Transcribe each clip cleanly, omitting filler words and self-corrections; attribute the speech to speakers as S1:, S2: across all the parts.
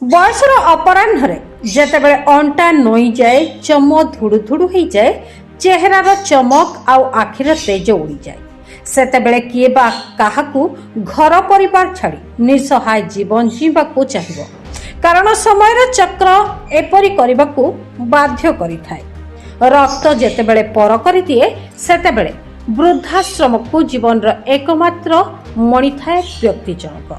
S1: बयसर अपराह्न जेतेबेले अंटा नई जाए चम धुड़ु धुड़ु हो जाए चेहरार चमक आउ आखिर तेज उड़ी जाए सेतेबेले किए बा काहाकू घर परिवार छाड़ी निसहाय जीवन जीवाकू चाहिए कारण समय चक्र एपरी करबाकू बाध्य करिथाए। रक्त जेतेबेले पर करिदिए सेतेबेले वृद्धाश्रम को जीवन एकमात्र मणि थाए व्यक्ति जनक।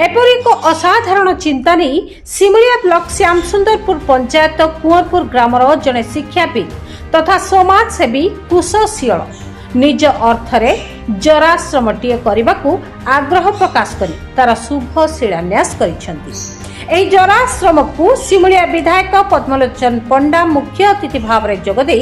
S1: एपरी एक असाधारण चिंता नहीं सिमुलिया ब्लॉक श्यामसुंदरपुर पंचायत कुंवरपुर ग्रामर जड़े शिक्षाविद तथा समाजसेवी कुश सियल निज अर्थरे जराश्रमटीए करने आग्रह प्रकाश करी तार शुभ शिलान्यास करिसेंती। जराश्रम को सिमुलिया विधायक पद्मलोचन पंडा मुख्य अतिथि भाव में जोगदे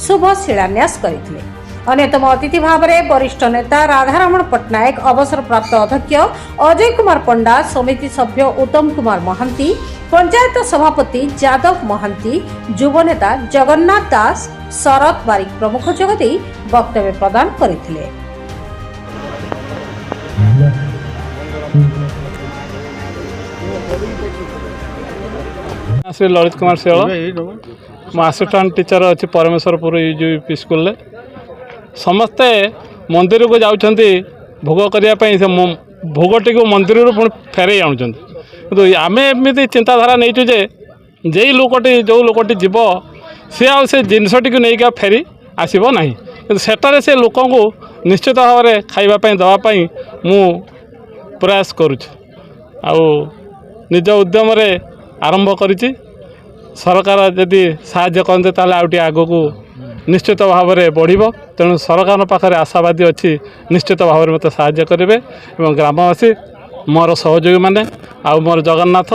S1: शुभ शिलान्यास करथिले। अन्यतम अतिथि भाव में वरिष्ठ नेता राधारमण पट्टनायक अवसर प्राप्त अध्यक्ष अजय कुमार पंडा समिति सभ्य उत्तम कुमार महांती पंचायत सभापति जादव महांती युव नेता जगन्नाथ दास शरद बारिक प्रमुख जोगदे वक्तव्य प्रदान करथिले।
S2: श्री ललित कुमार सियल असिस्टांट टीचर अच्छी परमेश्वरपुर यूपी स्कूल समस्ते मंदिर को जाउछंती भोग करने से भोगटी को मंदिर पुणी फेरई आनुंट आम एमती चिंताधारा नहीं जे लोकटी जो लोकटी जीव सी आ जिनसटी को लेकिन फेरी आसब ना कि सेटारे से लोक को निश्चित भाव में खावाई दवापाई मु प्रयास करुच्छ निज उद्यम आरंभ करी सरकार जदि साहाय्य करते ताले आउटी आगो को निश्चित भाव में बढ़ तेणु सरकार पाखे आशावादी अच्छी निश्चित भाव में मत साहाय्य करेंगे और ग्रामवासी मोर सहयोगी मैंने आ मोर जगन्नाथ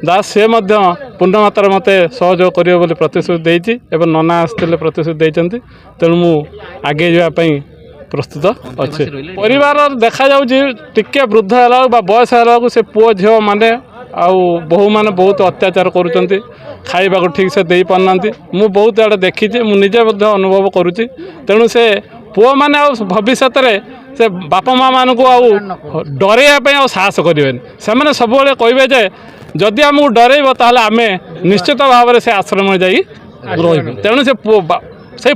S2: दास से पूर्ण मात्रा मत सहयोग करेंगे प्रतिश्रुति देती एवं नना आसते प्रतिश्रुति देती तेणु मु आगे जावाई प्रस्तुत अच्छे परिवार देखा टे वृद्ध है बयस है से पुओ झील मैंने बहु मैंने बहुत अत्याचार करुँच खाइबा ठीक से दे पारना मु बहुत आड़े देखी मुझे अनुभव करुच्ची तेणु से पुओ मैंने भविष्य से बापा माँ मान को डरवाई साहस करें से सब कहे जे जदि आमको डरब ताहले आम निश्चित भाव में से आश्रम जा तेणु से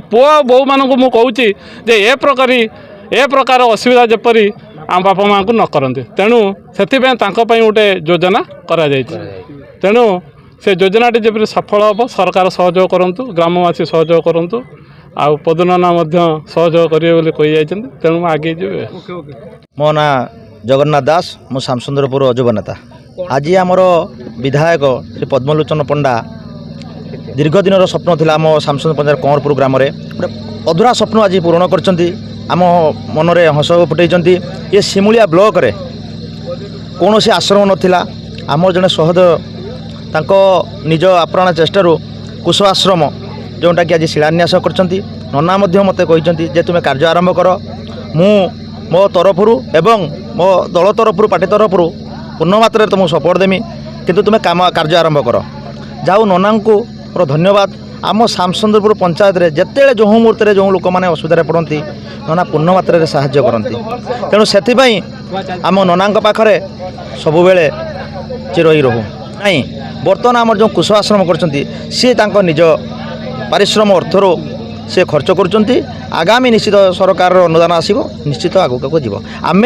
S2: पुओ बहु मान को मुझे जे ए प्रकार असुविधा जपरी आम बापा माँ को न करते तेणु से गोटे योजना करा तेणु से योजनाटी जब सफल हम सरकार सहयोग करूँ ग्रामवासी सहयोग करूँ आ पदुनना सहयोग करेंगे कही तेणु आगे जी
S3: मो ना जगन्नाथ दास मु श्यामसुंदरपुर युव नेता आज आमर विधायक श्री पद्मलोचन पंडा दीर्घ दिन स्वप्न था आम श्यामसुंदर पंचायत कुंवरपुर ग्राम अधूरा स्वप्न आज पूरण कर आम मन में हस फुटाई ये सिमुलिया ब्लॉक रे कौन सी आश्रम नाला आम जड़े सहद तांको निज आप्राण चेष्टार कुश आश्रम जोटा कि आज शिलान्यास कर नना मत कहते तुम कार्य आरंभ कर मु मो तरफरु एवं मो दल तरफरु पार्टी तरफरु पूर्ण मात्रा तुमको सपोर्ट देमी किंतु तुम्हें काम कार्य आरंभ कर जाऊ नना को धन्यवाद। आम श्यामसुंदरपुर पंचायत रे जिते जो मुहूर्त जो लोक मैंने असुविधा पड़ती नना पूर्ण मात्रा साहाय्य करती तेणु से आम नना पाखे सब बेले चिर ही रहू नहीं बर्तमान आम जो कुश आश्रम कर सी निज पारिश्रम अर्थर से खर्च कर आगामी निश्चित सरकार अनुदान आसो निश्चित आगक जीव आम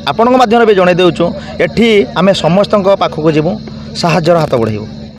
S3: आपण माध्यम भी जन देचु एटी आम समस्त पाखक जीवु साहाय्यर हाथ बढ़ेबू।